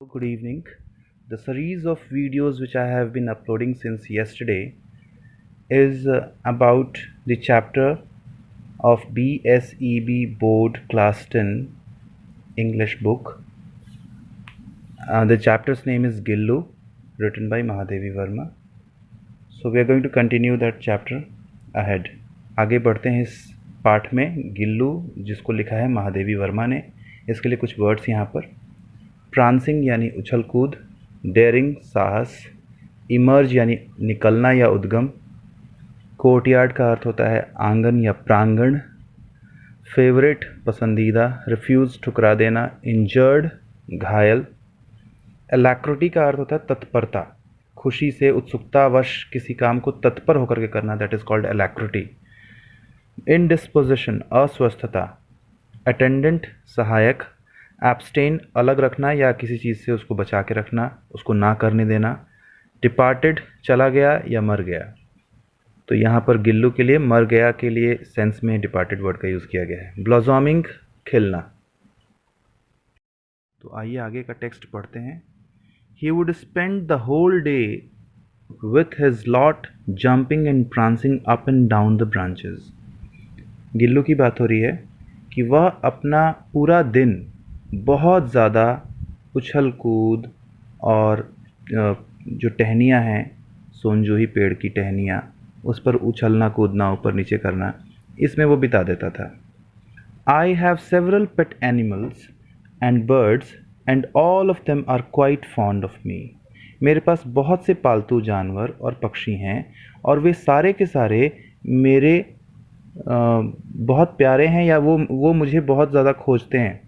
Good evening. The series of videos which I have been uploading since yesterday is about the chapter of BSEB Board Class 10 English book. The chapter's name is Gillu, written by Mahadevi Verma. So we are going to continue that chapter ahead. आगे बढ़ते हैं इस पाठ में. गिल्लू जिसको लिखा है महादेवी वर्मा ने. इसके लिए कुछ वर्ड्स यहाँ पर. प्रांसिंग यानी उछल कूद, डेयरिंग साहस, इमर्ज यानी निकलना या उद्गम, कोर्टयार्ड का अर्थ होता है आंगन या प्रांगण, फेवरेट पसंदीदा, रिफ्यूज़ ठुकरा देना, इंजर्ड घायल, एलैक्रिटी का अर्थ होता है तत्परता, खुशी से उत्सुकतावश किसी काम को तत्पर होकर के करना, दैट इज़ कॉल्ड एलैक्रिटी, इनडिस्पोजिशन अस्वस्थता, अटेंडेंट सहायक, एब्सटेन अलग रखना या किसी चीज़ से उसको बचा के रखना, उसको ना करने देना, डिपार्टेड चला गया या मर गया. तो यहाँ पर गिल्लू के लिए मर गया के लिए सेंस में डिपार्टेड वर्ड का यूज़ किया गया है. ब्लॉसमिंग खिलना. तो आइए आगे का टेक्स्ट पढ़ते हैं. He would spend the whole day with his lot jumping and prancing up and down the branches. Gillu की बात हो रही है कि वह अपना पूरा दिन बहुत ज़्यादा उछल कूद और जो टहनियाँ हैं, सोनजोही पेड़ की टहनियाँ, उस पर उछलना कूदना ऊपर नीचे करना, इसमें वो बिता देता था. I have several pet animals and birds and all of them are quite fond of me. मेरे पास बहुत से पालतू जानवर और पक्षी हैं और वे सारे के सारे मेरे बहुत प्यारे हैं या वो मुझे बहुत ज़्यादा खोजते हैं.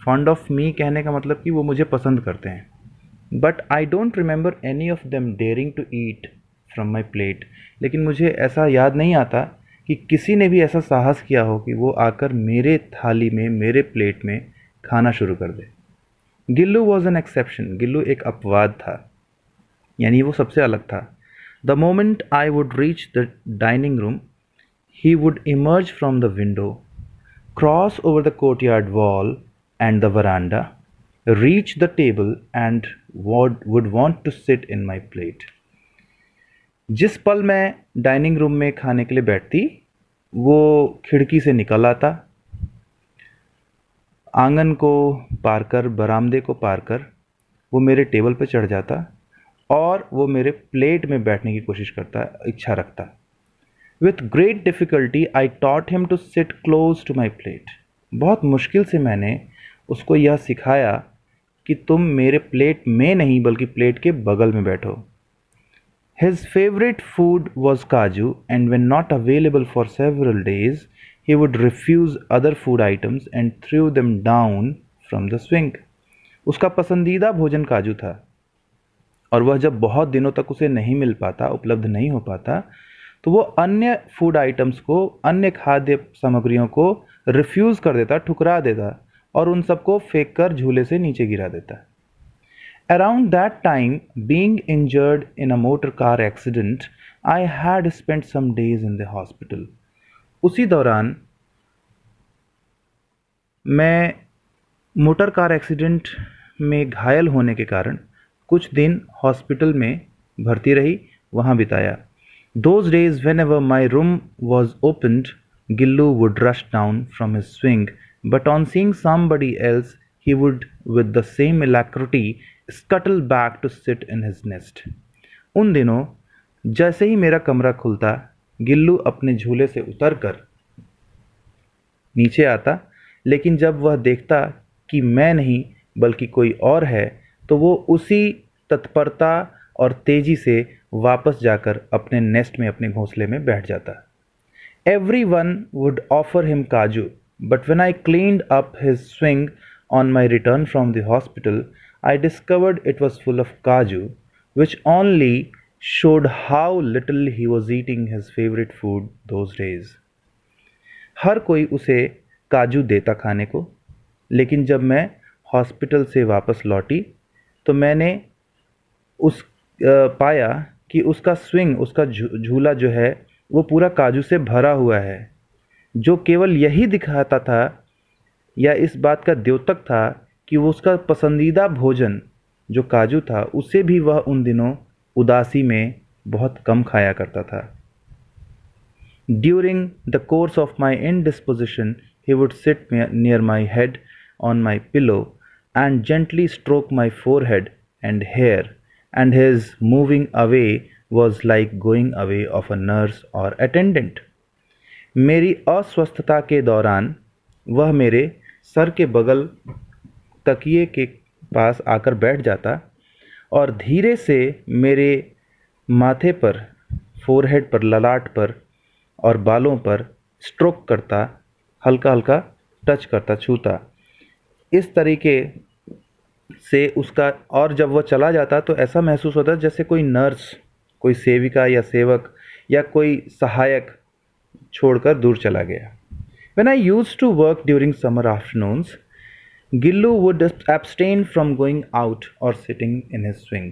फॉन्ड ऑफ मी कहने का मतलब कि वो मुझे पसंद करते हैं. But I don't remember any of them daring to eat from my plate. लेकिन मुझे ऐसा याद नहीं आता कि किसी ने भी ऐसा साहस किया हो कि वो आकर मेरे थाली में, मेरे प्लेट में खाना शुरू कर दे. Gillu was an exception. Gillu एक अपवाद था, यानी वो सबसे अलग था. The moment I would reach the dining room he would emerge from the window, cross over the courtyard wall and the veranda, reach the table and would want to sit in my plate. जिस पल मैं dining room में खाने के लिए बैठती, वो खिड़की से निकल आता, आंगन को पार कर, बरामदे को पार कर वो मेरे टेबल पर चढ़ जाता और वो मेरे प्लेट में बैठने की कोशिश करता, इच्छा रखता. With great difficulty I taught him to sit close to my plate. बहुत मुश्किल से मैंने उसको यह सिखाया कि तुम मेरे प्लेट में नहीं बल्कि प्लेट के बगल में बैठो. His favorite food was kaju and when not available for several days he would refuse other food items and threw them down from the swing. उसका पसंदीदा भोजन काजू था और वह जब बहुत दिनों तक उसे नहीं मिल पाता, उपलब्ध नहीं हो पाता, तो वो अन्य फूड आइटम्स को, अन्य खाद्य सामग्रियों को रिफ्यूज़ कर देता, ठुकरा देता और उन सबको फेंक कर झूले से नीचे गिरा देता. Around that time, being injured in a motor car accident, I had spent some days in the hospital. उसी दौरान मैं मोटर कार एक्सीडेंट में घायल होने के कारण कुछ दिन हॉस्पिटल में भर्ती रही, वहाँ बिताया. Those days, whenever my room was opened, Gillu would rush down from his swing, but on seeing somebody else, he would, with the same alacrity, scuttle back to sit in his nest. उन दिनों जैसे ही मेरा कमरा खुलता, गिल्लू अपने झूले से उतरकर नीचे आता, लेकिन जब वह देखता कि मैं नहीं बल्कि कोई और है, तो वो उसी तत्परता और तेजी से वापस जाकर अपने नेस्ट में, अपने घोंसले में बैठ जाता. Everyone would offer him kaju, but when I cleaned up his swing on my return from the hospital, I discovered it was full of kaju, which only showed how little he was eating his favorite food those days. हर कोई उसे काजू देता खाने को, लेकिन जब मैं hospital से वापस लौटी तो मैंने पाया कि उसका स्विंग, उसका झूला जो है वो पूरा काजू से भरा हुआ है, जो केवल यही दिखाता था या इस बात का द्योतक था कि वो उसका पसंदीदा भोजन जो काजू था उसे भी वह उन दिनों उदासी में बहुत कम खाया करता था। During the course of my indisposition, he would sit near my head on my pillow and gently stroke my forehead and hair, and his moving away was like going away of a nurse or attendant. मेरी अस्वस्थता के दौरान वह मेरे sir के बगल तकिए के पास आकर बैठ जाता और धीरे से मेरे माथे पर, फोरहेड पर, ललाट पर और बालों पर स्ट्रोक करता, हल्का हल्का टच करता, छूता। इस तरीके से उसका, और जब वह चला जाता तो ऐसा महसूस होता जैसे कोई नर्स, कोई सेविका या सेवक या कोई सहायक छोड़कर दूर चला गया। When I used to work during summer afternoons, Gillu would abstain from going out or sitting in his swing.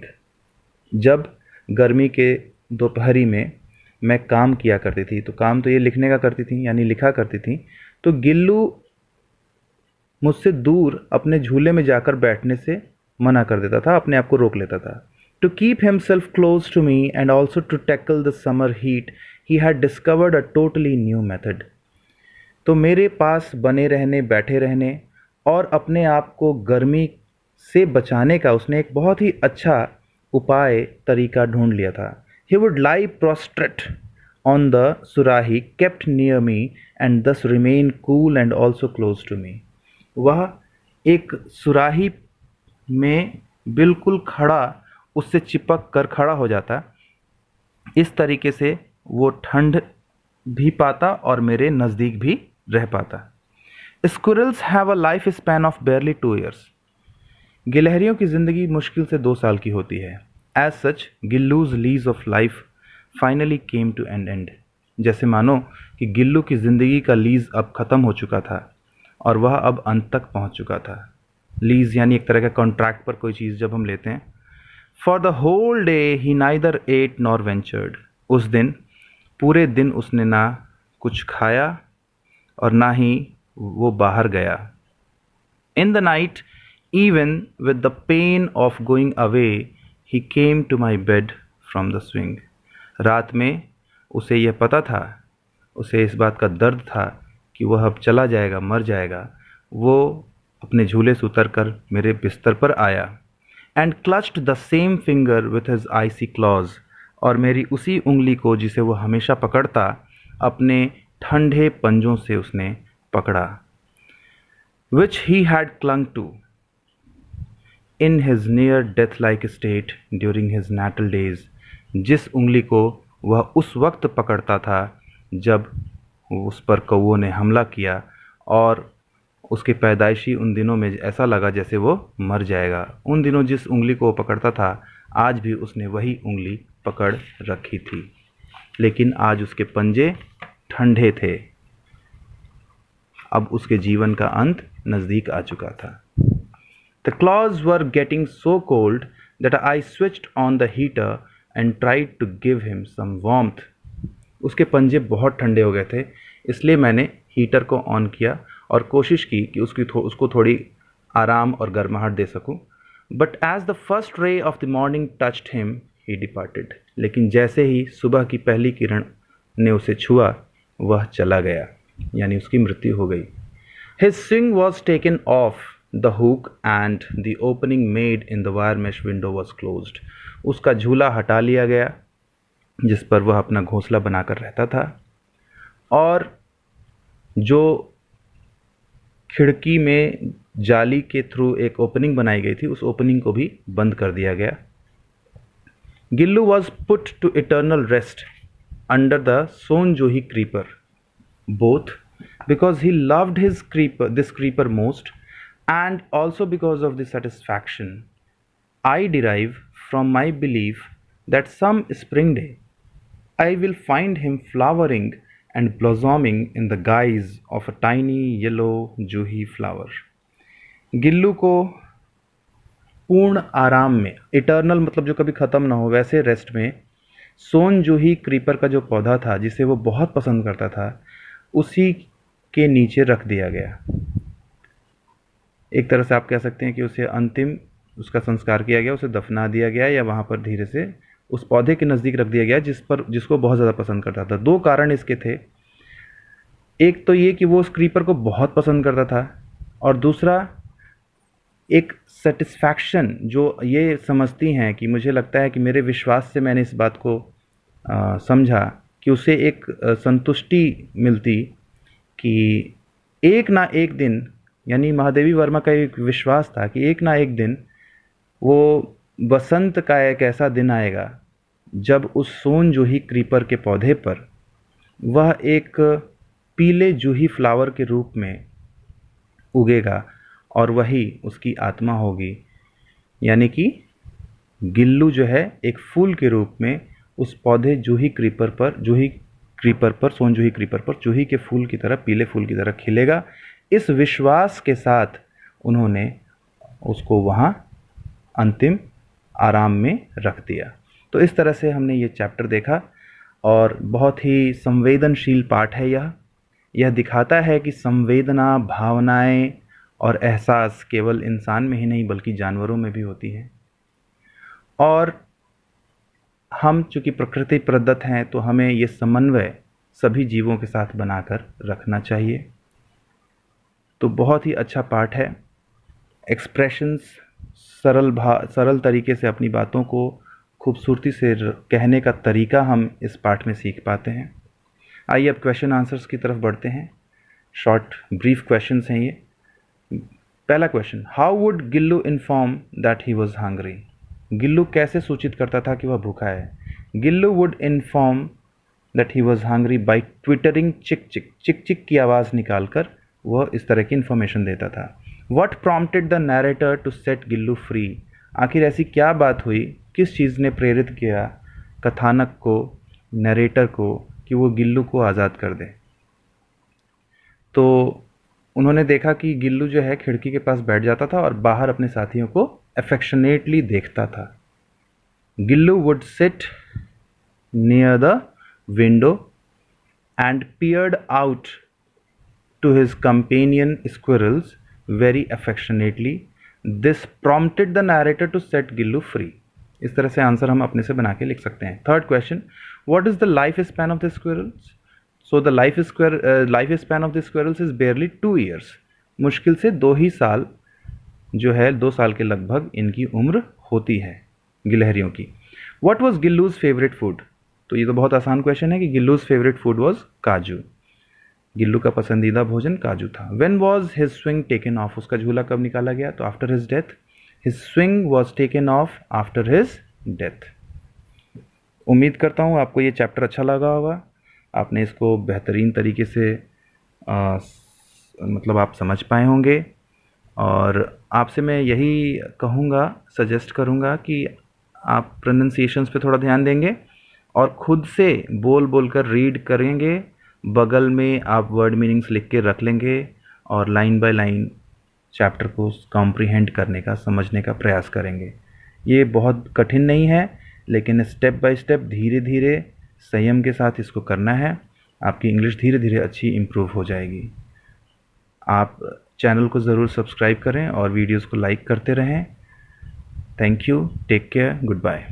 जब गर्मी के दोपहरी में मैं काम किया करती थी, तो काम तो ये लिखने का करती थी, यानी लिखा करती थी, तो गिल्लू मुझसे दूर अपने झूले में जाकर बैठने से मना कर देता था, अपने आप को रोक लेता था। To keep himself close to me and also to tackle the summer heat, he had discovered a totally new method. तो मेरे पास बने रहने, बैठे रहने और अपने आप को गर्मी से बचाने का उसने एक बहुत ही अच्छा उपाय, तरीका ढूंढ लिया था। He would lie prostrate on the surahi kept near me and thus remain cool and also close to me. वह एक सुराही में बिल्कुल खड़ा, उससे चिपक कर खड़ा हो जाता। इस तरीके से वो ठंड भी पाता और मेरे नज़दीक भी रह पाता। Squirrels have a life span of barely 2 years. गिलहरियों की ज़िंदगी मुश्किल से 2 साल की होती है। As such, Gillu's lease of life finally came to an end. जैसे मानो कि गिल्लू की ज़िंदगी का लीज़ अब ख़त्म हो चुका था और वह अब अंत तक पहुंच चुका था। लीज़ यानी एक तरह का कॉन्ट्रैक्ट पर कोई चीज़ जब हम लेते हैं। For the whole day he neither ate nor ventured. उस दिन, पूरे दिन उसने ना कुछ खाया और ना ही वो बाहर गया। In the night, even with the pain of going away, he came to my bed from the swing. रात में उसे यह पता था, उसे इस बात का दर्द था कि वह अब चला जाएगा, मर जाएगा। वो अपने झूले से उतरकर मेरे बिस्तर पर आया and clutched the same finger with his icy claws, और मेरी उसी उंगली को जिसे वो हमेशा पकड़ता, अपने ठंडे पंजों से उसने पकड़ा। Which he had clung to in his near death-like state during his natal days, जिस उंगली को वह उस वक्त पकड़ता था जब उस पर कौवों ने हमला किया और उसके पैदाइशी उन दिनों में ऐसा लगा जैसे वो मर जाएगा। उन दिनों जिस उंगली को वो पकड़ता था, आज भी उसने वही उंगली पकड़ रखी थी, लेकिन आज उसके पंजे ठंडे थे। अब उसके जीवन का अंत नज़दीक आ चुका था। The claws were getting so cold that I switched on the heater and tried to give him some warmth. उसके पंजे बहुत ठंडे हो गए थे, इसलिए मैंने हीटर को ऑन किया और कोशिश की कि उसको थोड़ी आराम और गर्माहट दे सकूं। But as the first ray of the morning touched him, he departed. लेकिन जैसे ही सुबह की पहली किरण ने उसे छुआ, वह चला गया, यानी उसकी मृत्यु हो गई। His swing was taken off the hook and the opening made in the wire mesh window was closed. उसका झूला हटा लिया गया जिस पर वह अपना घोंसला बनाकर रहता था, और जो खिड़की में जाली के थ्रू एक ओपनिंग बनाई गई थी, उस ओपनिंग को भी बंद कर दिया गया। Gillu was put to eternal rest under the sonjuhi creeper, both because he loved this creeper most, and also because of the satisfaction I derive from my belief that some spring day I will find him flowering and blossoming in the guise of a tiny yellow juhi flower. Gillu को पूर्ण आराम में, eternal मतलब जो कभी ख़त्म ना हो, वैसे रेस्ट में सोन जूही क्रीपर का जो पौधा था जिसे वो बहुत पसंद करता था, उसी के नीचे रख दिया गया। एक तरह से आप कह सकते हैं कि उसे अंतिम उसका संस्कार किया गया, उसे दफना दिया गया या वहाँ पर धीरे से उस पौधे के नज़दीक रख दिया गया जिसको बहुत ज़्यादा पसंद करता था। 2 कारण इसके थे। एक तो ये कि वो उस क्रीपर को बहुत पसंद करता था, और दूसरा एक सेटिस्फैक्शन जो ये समझती हैं कि मुझे लगता है कि मेरे विश्वास से मैंने इस बात को समझा कि उसे एक संतुष्टि मिलती कि एक ना एक दिन, यानी महादेवी वर्मा का एक विश्वास था कि एक ना एक दिन वो बसंत का एक ऐसा दिन आएगा जब उस सोन जूही क्रीपर के पौधे पर वह एक पीले जूही फ्लावर के रूप में उगेगा और वही उसकी आत्मा होगी। यानी कि गिल्लू जो है एक फूल के रूप में उस पौधे सोन जूही क्रीपर पर जूही के फूल की तरह, पीले फूल की तरह खिलेगा। इस विश्वास के साथ उन्होंने उसको वहाँ अंतिम आराम में रख दिया। तो इस तरह से हमने ये चैप्टर देखा और बहुत ही संवेदनशील पाठ है यह दिखाता है कि संवेदना, भावनाएं और एहसास केवल इंसान में ही नहीं बल्कि जानवरों में भी होती है। और हम चूँकि प्रकृति प्रदत्त हैं तो हमें ये समन्वय सभी जीवों के साथ बनाकर रखना चाहिए। तो बहुत ही अच्छा पाठ है। एक्सप्रेशंस, सरल तरीके से अपनी बातों को खूबसूरती से कहने का तरीका हम इस पाठ में सीख पाते हैं। आइए अब क्वेश्चन आंसर्स की तरफ बढ़ते हैं। शॉर्ट ब्रीफ क्वेश्चंस हैं ये। पहला question, how would Gillu inform that he was hungry? Gillu कैसे सूचित करता था कि वह भूखा है? Gillu would inform that he was hungry by twittering चिक चिक। चिक चिक की आवाज़ निकालकर वह इस तरह की इन्फॉर्मेशन देता था। What prompted the narrator to set Gillu free? आखिर ऐसी क्या बात हुई, किस चीज़ ने प्रेरित किया कथानक को, नरेटर को, कि वो गिल्लू को आज़ाद कर दे? तो उन्होंने देखा कि गिल्लू जो है खिड़की के पास बैठ जाता था और बाहर अपने साथियों को अफेक्शनेटली देखता था। Gillu would sit near the window and peered out to his companion squirrels very affectionately. This prompted the narrator to set Gillu free. इस तरह से आंसर हम अपने से बना के लिख सकते हैं। Third question, what is the life span of the squirrels? So the life span of the squirrels is barely 2 years. मुश्किल से 2 ही साल जो है, 2 साल के लगभग इनकी उम्र होती है गिलहरियों की। What was Gillu's favourite food? तो ये तो बहुत आसान क्वेश्चन है कि गिल्लूज फेवरेट फूड वॉज काजू। गिल्लू का पसंदीदा भोजन काजू था। When was his swing taken off? उसका झूला कब निकाला गया? तो after his death. His swing was taken off after his death. उम्मीद करता हूँ आपको ये चैप्टर अच्छा लगा होगा। आपने इसको बेहतरीन तरीके से मतलब आप समझ पाए होंगे, और आपसे मैं यही कहूँगा, सजेस्ट करूँगा कि आप प्रोनाउंसिएशंस पे थोड़ा ध्यान देंगे और ख़ुद से बोल कर रीड करेंगे। बगल में आप वर्ड मीनिंग्स लिख के रख लेंगे और लाइन बाय लाइन चैप्टर को कॉम्प्रिहेंड करने का, समझने का प्रयास करेंगे। ये बहुत कठिन नहीं है, लेकिन स्टेप बाय स्टेप, धीरे धीरे, संयम के साथ इसको करना है। आपकी इंग्लिश धीरे धीरे अच्छी इम्प्रूव हो जाएगी। आप चैनल को ज़रूर सब्सक्राइब करें और वीडियोस को लाइक करते रहें। Thank you, take care, good bye.